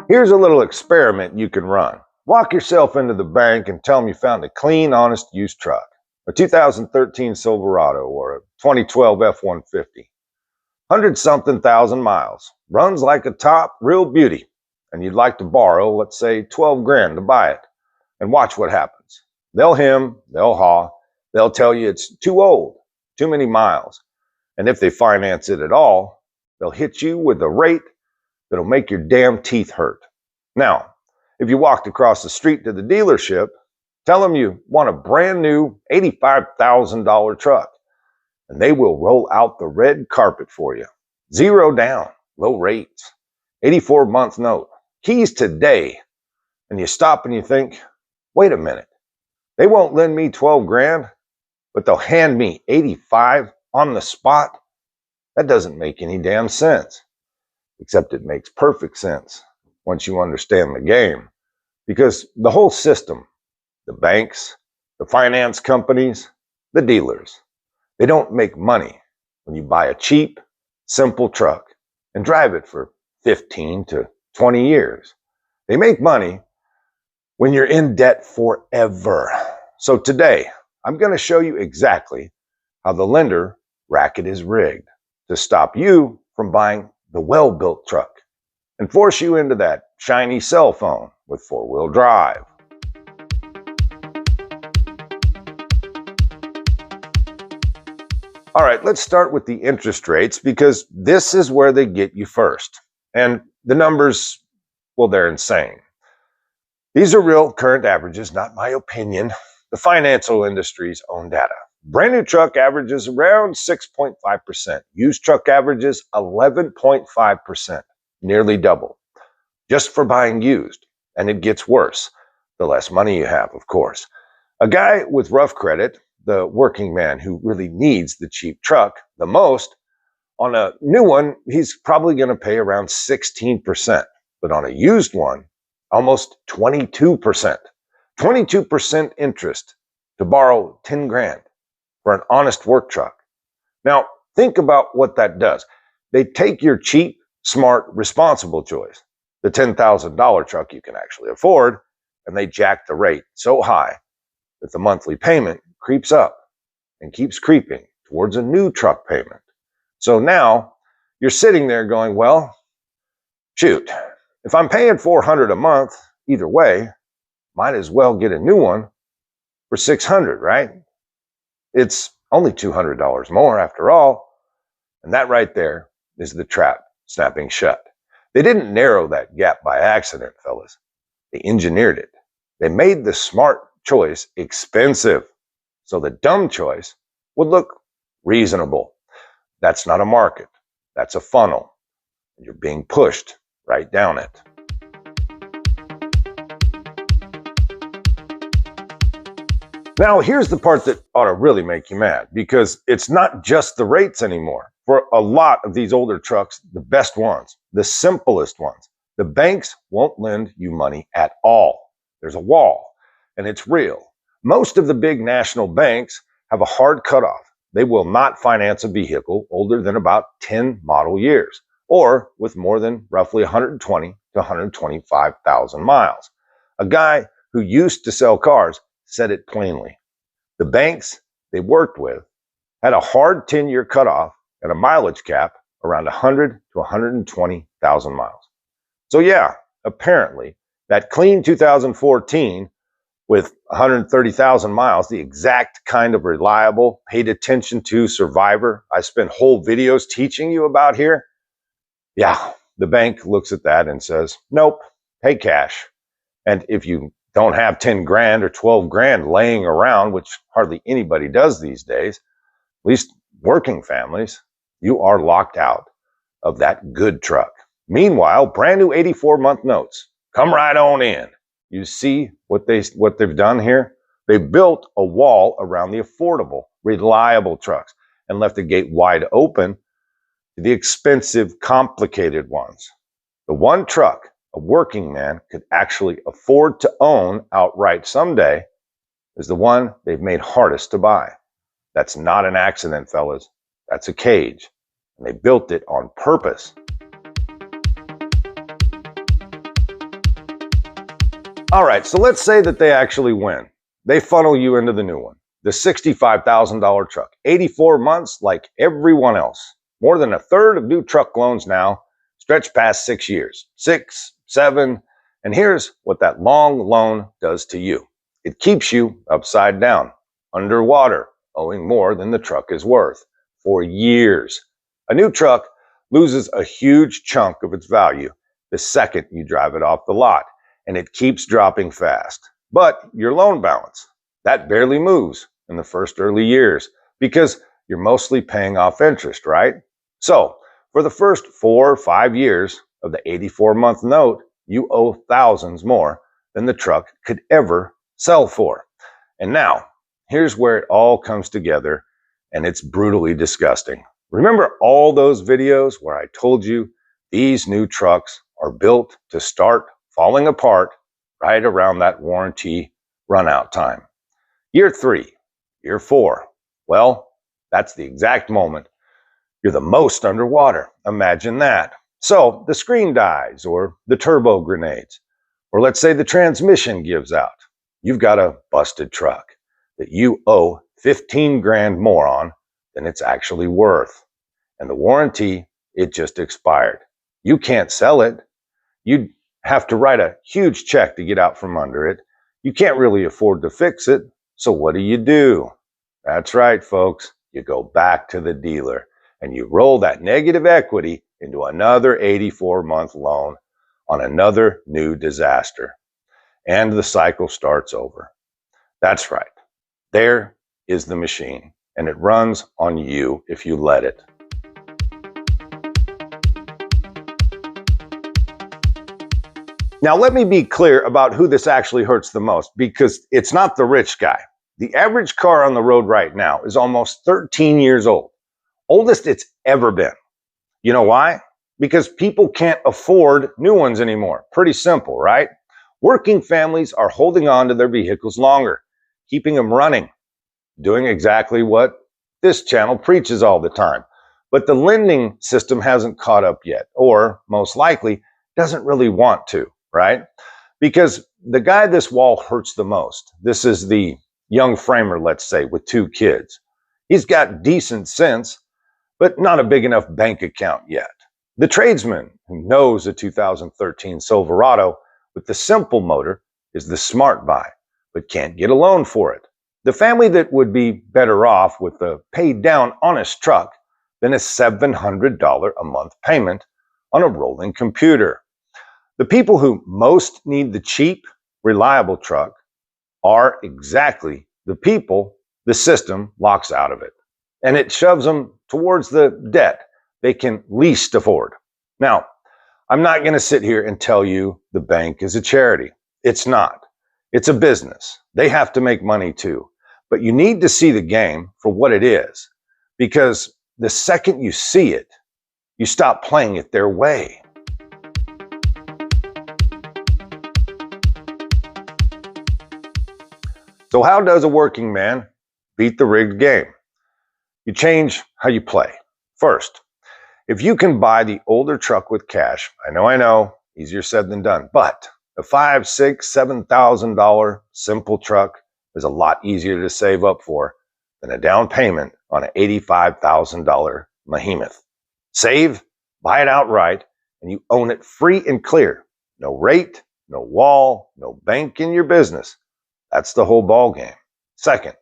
Here's a little experiment you can run. Walk yourself into the bank and tell them you found a clean, honest used truck. A 2013 Silverado or a 2012 F-150. 100-something thousand miles. Runs like a top, real beauty. And you'd like to borrow, let's say, 12 grand to buy it. And watch what happens. They'll hem, they'll haw. They'll tell you it's too old, too many miles. And if they finance it at all, they'll hit you with a rate that'll make your damn teeth hurt. Now, if you walked across the street to the dealership, tell them you want a brand new $85,000 truck, and they will roll out the red carpet for you. 0 down, low rates, 84-month note, keys today. And you stop and you think, wait a minute, they won't lend me 12 grand, but they'll hand me 85 on the spot? That doesn't make any damn sense. Except it makes perfect sense once you understand the game. Because the whole system, the banks, the finance companies, the dealers, they don't make money when you buy a cheap, simple truck and drive it for 15 to 20 years. They make money when you're in debt forever. So today, I'm going to show you exactly how the lender racket is rigged to stop you from buying the well-built truck and force you into that shiny cell phone with 4-wheel drive. All right, let's start with the interest rates because this is where they get you first. And the numbers, well, they're insane. These are real current averages, not my opinion. The financial industry's own data. Brand new truck averages around 6.5%. Used truck averages 11.5%, nearly double, just for buying used. And it gets worse, the less money you have, of course. A guy with rough credit, the working man who really needs the cheap truck the most, on a new one, he's probably going to pay around 16%. But on a used one, almost 22%. 22% interest to borrow 10 grand. For an honest work truck. Now, think about what that does. They take your cheap, smart, responsible choice, the $10,000 truck you can actually afford, and they jack the rate so high that the monthly payment creeps up and keeps creeping towards a new truck payment. So now you're sitting there going, well, shoot, if I'm paying $400 a month, either way, might as well get a new one for $600, right? It's only $200 more after all. And that right there is the trap snapping shut. They didn't narrow that gap by accident, fellas. They engineered it. They made the smart choice expensive so the dumb choice would look reasonable. That's not a market. That's a funnel. You're being pushed right down it. Now, here's the part that ought to really make you mad, because it's not just the rates anymore. For a lot of these older trucks, the best ones, the simplest ones, the banks won't lend you money at all. There's a wall, and it's real. Most of the big national banks have a hard cutoff. They will not finance a vehicle older than about 10 model years, or with more than roughly 120 to 125,000 miles. A guy who used to sell cars said it plainly. The banks they worked with had a hard 10-year cutoff and a mileage cap around 100 to 120,000 miles. So yeah, apparently that clean 2014 with 130,000 miles, the exact kind of reliable, paid attention to survivor I spent whole videos teaching you about here. Yeah, the bank looks at that and says, nope, pay cash. And if you don't have 10 grand or 12 grand laying around, which hardly anybody does these days, at least working families, you are locked out of that good truck. Meanwhile, brand new 84-month notes. Come right on in. You see what they've done here? They built a wall around the affordable, reliable trucks and left the gate wide open to the expensive, complicated ones. The one truck a working man could actually afford to own outright someday is the one they've made hardest to buy. That's not an accident, fellas. That's a cage. And they built it on purpose. All right, so let's say that they actually win. They funnel you into the new one, the $65,000 truck, 84 months like everyone else. More than a third of new truck loans now stretch past 6 years, 6, 7, and here's what that long loan does to you. It keeps you upside down, underwater, owing more than the truck is worth for years. A new truck loses a huge chunk of its value the second you drive it off the lot, and it keeps dropping fast. But your loan balance, that barely moves in the first early years because you're mostly paying off interest, right? So for the first 4 or 5 years of the 84-month note, you owe thousands more than the truck could ever sell for. And now, here's where it all comes together, and it's brutally disgusting. Remember all those videos where I told you these new trucks are built to start falling apart right around that warranty run-out time? Year 3, year 4, well, that's the exact moment you're the most underwater. Imagine that. So the screen dies, or the turbo grenades, or let's say the transmission gives out. You've got a busted truck that you owe 15 grand more on than it's actually worth. And the warranty, it just expired. You can't sell it. You'd have to write a huge check to get out from under it. You can't really afford to fix it. So what do? That's right, folks. You go back to the dealer and you roll that negative equity into another 84-month loan on another new disaster. And the cycle starts over. That's right. There is the machine, and it runs on you if you let it. Now, let me be clear about who this actually hurts the most, because it's not the rich guy. The average car on the road right now is almost 13 years old, oldest it's ever been. You know why? Because people can't afford new ones anymore. Pretty simple, right? Working families are holding on to their vehicles longer, keeping them running, doing exactly what this channel preaches all the time. But the lending system hasn't caught up yet, or most likely doesn't really want to, right? Because the guy this wall hurts the most, this is the young framer, let's say, with 2 kids. He's got decent sense, but not a big enough bank account yet. The tradesman who knows a 2013 Silverado with the simple motor is the smart buy, but can't get a loan for it. The family that would be better off with a paid down honest truck than a $700 a month payment on a rolling computer. The people who most need the cheap, reliable truck are exactly the people the system locks out of it. And it shoves them towards the debt they can least afford. Now, I'm not going to sit here and tell you the bank is a charity. It's not. It's a business. They have to make money too. But you need to see the game for what it is, because the second you see it, you stop playing it their way. So how does a working man beat the rigged game? You change how you play. First, if you can buy the older truck with cash, I know, easier said than done, but a $5,000, $6,000, $7,000 simple truck is a lot easier to save up for than a down payment on an $85,000 behemoth. Save, buy it outright, and you own it free and clear. No rate, no wall, no bank in your business. That's the whole ball game. Second,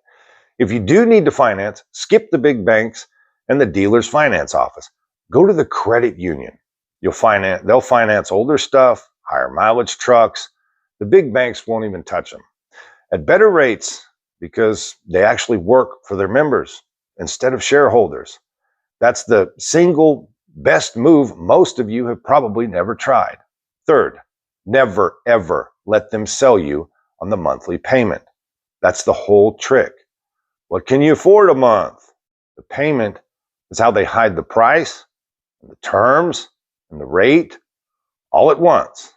if you do need to finance, skip the big banks and the dealer's finance office. Go to the credit union. They'll finance older stuff, higher mileage trucks. The big banks won't even touch them. At better rates, because they actually work for their members instead of shareholders. That's the single best move most of you have probably never tried. Third, never ever let them sell you on the monthly payment. That's the whole trick. What can you afford a month? The payment is how they hide the price, and the terms, and the rate all at once.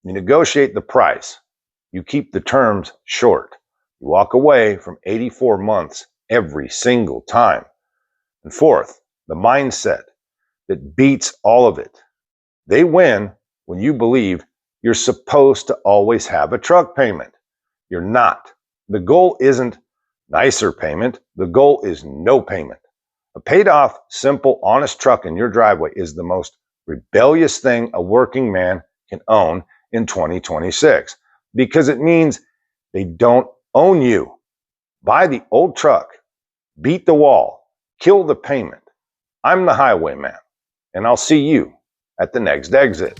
You negotiate the price. You keep the terms short. You walk away from 84 months every single time. And fourth, the mindset that beats all of it. They win when you believe you're supposed to always have a truck payment. You're not. The goal isn't nicer payment. The goal is no payment. A paid off, simple, honest truck in your driveway is the most rebellious thing a working man can own in 2026 because it means they don't own you. Buy the old truck, beat the wall, kill the payment. I'm the highwayman, and I'll see you at the next exit.